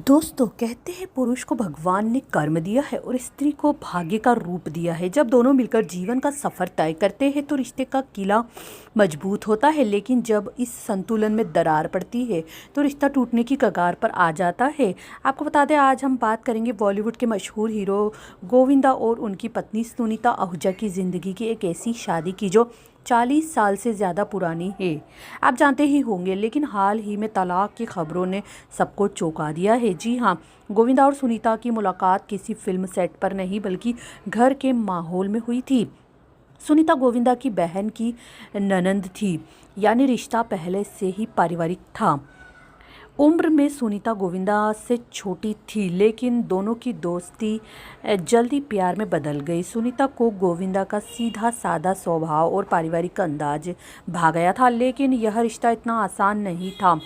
दोस्तों कहते हैं पुरुष को भगवान ने कर्म दिया है और स्त्री को भाग्य का रूप दिया है। जब दोनों मिलकर जीवन का सफर तय करते हैं तो रिश्ते का किला मजबूत होता है, लेकिन जब इस संतुलन में दरार पड़ती है तो रिश्ता टूटने की कगार पर आ जाता है। आपको बता दें, आज हम बात करेंगे बॉलीवुड के मशहूर हीरो गोविंदा और उनकी पत्नी सुनीता आहूजा की ज़िंदगी की एक ऐसी शादी की जो 40 साल से ज़्यादा पुरानी है। आप जानते ही होंगे, लेकिन हाल ही में तलाक की खबरों ने सबको चौंका दिया है। जी हाँ, गोविंदा और सुनीता की मुलाकात किसी फिल्म सेट पर नहीं बल्कि घर के माहौल में हुई थी। सुनीता गोविंदा की बहन की ननंद थी, यानी रिश्ता पहले से ही पारिवारिक था। उम्र में सुनीता गोविंदा से छोटी थी, लेकिन दोनों की दोस्ती जल्दी प्यार में बदल गई। सुनीता को गोविंदा का सीधा साधा स्वभाव और पारिवारिक अंदाज भा गया था, लेकिन यह रिश्ता इतना आसान नहीं था।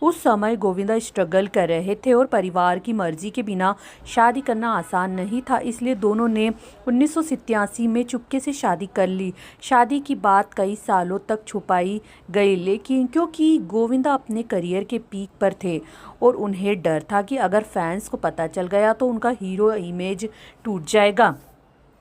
उस समय गोविंदा स्ट्रगल कर रहे थे और परिवार की मर्जी के बिना शादी करना आसान नहीं था, इसलिए दोनों ने 1987 में चुपके से शादी कर ली। शादी की बात कई सालों तक छुपाई गई, लेकिन क्योंकि गोविंदा अपने करियर के पीक पर थे और उन्हें डर था कि अगर फैंस को पता चल गया तो उनका हीरो इमेज टूट जाएगा।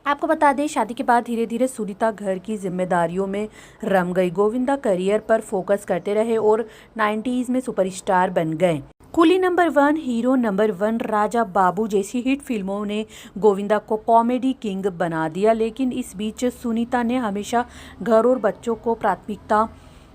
आपको बता दें, शादी के बाद धीरे धीरे सुनीता घर की जिम्मेदारियों में रम गई। गोविंदा करियर पर फोकस करते रहे और 90s में सुपरस्टार बन गए। Coolie number 1, hero number 1, Raja Babu जैसी हिट फिल्मों ने गोविंदा को कॉमेडी किंग बना दिया, लेकिन इस बीच सुनीता ने हमेशा घर और बच्चों को प्राथमिकता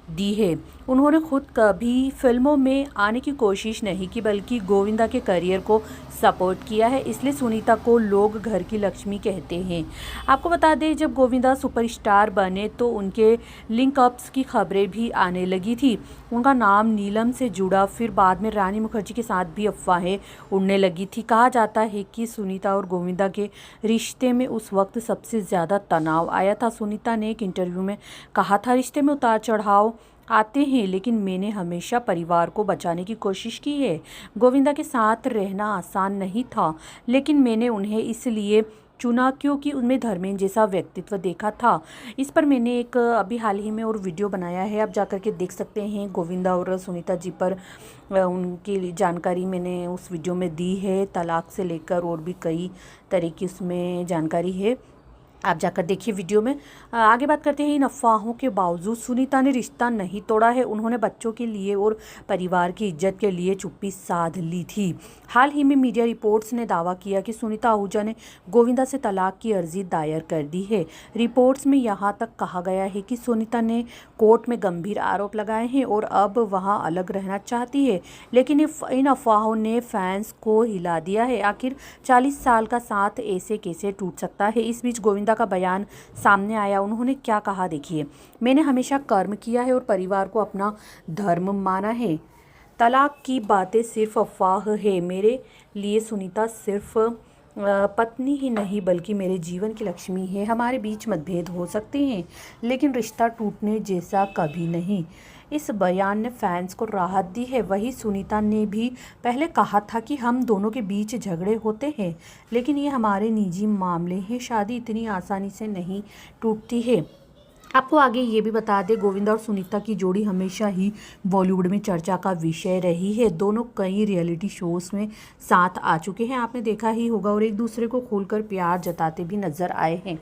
दी है। उन्होंने खुद कभी फिल्मों में आने की कोशिश नहीं की, बल्कि गोविंदा के करियर को सपोर्ट किया है, इसलिए सुनीता को लोग घर की लक्ष्मी कहते हैं। आपको बता दें, जब गोविंदा सुपरस्टार बने तो उनके लिंकअप्स की खबरें भी आने लगी थी। उनका नाम नीलम से जुड़ा, फिर बाद में रानी मुखर्जी के साथ भी अफवाहें उड़ने लगी थी। कहा जाता है कि सुनीता और गोविंदा के रिश्ते में उस वक्त सबसे ज़्यादा तनाव आया था। सुनीता ने एक इंटरव्यू में कहा था, रिश्ते में उतार चढ़ाव आते हैं, लेकिन मैंने हमेशा परिवार को बचाने की कोशिश की है। गोविंदा के साथ रहना आसान नहीं था, लेकिन मैंने उन्हें इसलिए चुना क्योंकि उनमें धर्मेंद्र जैसा व्यक्तित्व देखा था। इस पर मैंने एक अभी हाल ही में और वीडियो बनाया है, आप जाकर के देख सकते हैं। गोविंदा और सुनीता जी पर उनकी जानकारी मैंने उस वीडियो में दी है। तलाक से लेकर और भी कई तरह की उसमें जानकारी है, आप जाकर देखिए वीडियो में। आगे बात करते हैं। इन अफवाहों के बावजूद सुनीता ने रिश्ता नहीं तोड़ा है। उन्होंने बच्चों के लिए और परिवार की इज्जत के लिए चुप्पी साध ली थी। हाल ही में मीडिया रिपोर्ट्स ने दावा किया कि सुनीता आहूजा ने गोविंदा से तलाक की अर्जी दायर कर दी है। रिपोर्ट्स में यहाँ तक कहा गया है कि सुनीता ने कोर्ट में गंभीर आरोप लगाए हैं और अब वहाँ अलग रहना चाहती है, लेकिन इन अफवाहों ने फैंस को हिला दिया है। आखिर 40 साल का साथ ऐसे कैसे टूट सकता है। इस बीच गोविंदा का बयान सामने आया। उन्होंने क्या कहा, देखिए। मैंने हमेशा कर्म किया है और परिवार को अपना धर्म माना है। तलाक की बातें सिर्फ अफवाह है। मेरे लिए सुनीता सिर्फ पत्नी ही नहीं बल्कि मेरे जीवन की लक्ष्मी है। हमारे बीच मतभेद हो सकते हैं, लेकिन रिश्ता टूटने जैसा कभी नहीं। इस बयान ने फैंस को राहत दी है। वहीं सुनीता ने भी पहले कहा था कि हम दोनों के बीच झगड़े होते हैं, लेकिन ये हमारे निजी मामले हैं। शादी इतनी आसानी से नहीं टूटती है। आपको आगे ये भी बता दें, गोविंदा और सुनीता की जोड़ी हमेशा ही बॉलीवुड में चर्चा का विषय रही है। दोनों कई रियलिटी शोज़ में साथ आ चुके हैं, आपने देखा ही होगा, और एक दूसरे को खोलकर प्यार जताते भी नज़र आए हैं।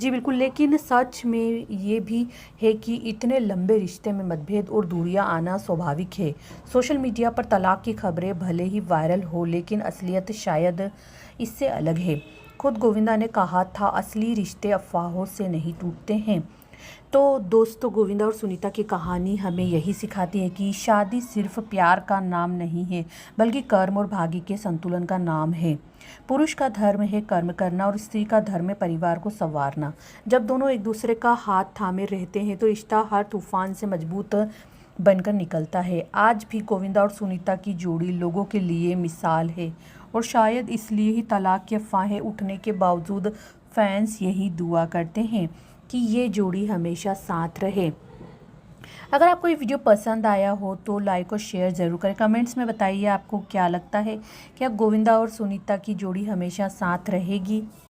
जी बिल्कुल, लेकिन सच में ये भी है कि इतने लंबे रिश्ते में मतभेद और दूरियां आना स्वाभाविक है। सोशल मीडिया पर तलाक की खबरें भले ही वायरल हो, लेकिन असलियत शायद इससे अलग है। खुद गोविंदा ने कहा था, असली रिश्ते अफवाहों से नहीं टूटते हैं। तो दोस्तों, गोविंदा और सुनीता की कहानी हमें यही सिखाती है कि शादी सिर्फ प्यार का नाम नहीं है, बल्कि कर्म और भाग्य के संतुलन का नाम है। पुरुष का धर्म है कर्म करना और स्त्री का धर्म है परिवार को संवारना। जब दोनों एक दूसरे का हाथ थामे रहते हैं तो रिश्ता हर तूफान से मजबूत बनकर निकलता है। आज भी गोविंदा और सुनीता की जोड़ी लोगों के लिए मिसाल है, और शायद इसलिए ही तलाक की अफवाहें उठने के बावजूद फैंस यही दुआ करते हैं कि ये जोड़ी हमेशा साथ रहे। अगर आपको ये वीडियो पसंद आया हो तो लाइक और शेयर ज़रूर करें। कमेंट्स में बताइए आपको क्या लगता है, क्या गोविंदा और सुनीता की जोड़ी हमेशा साथ रहेगी।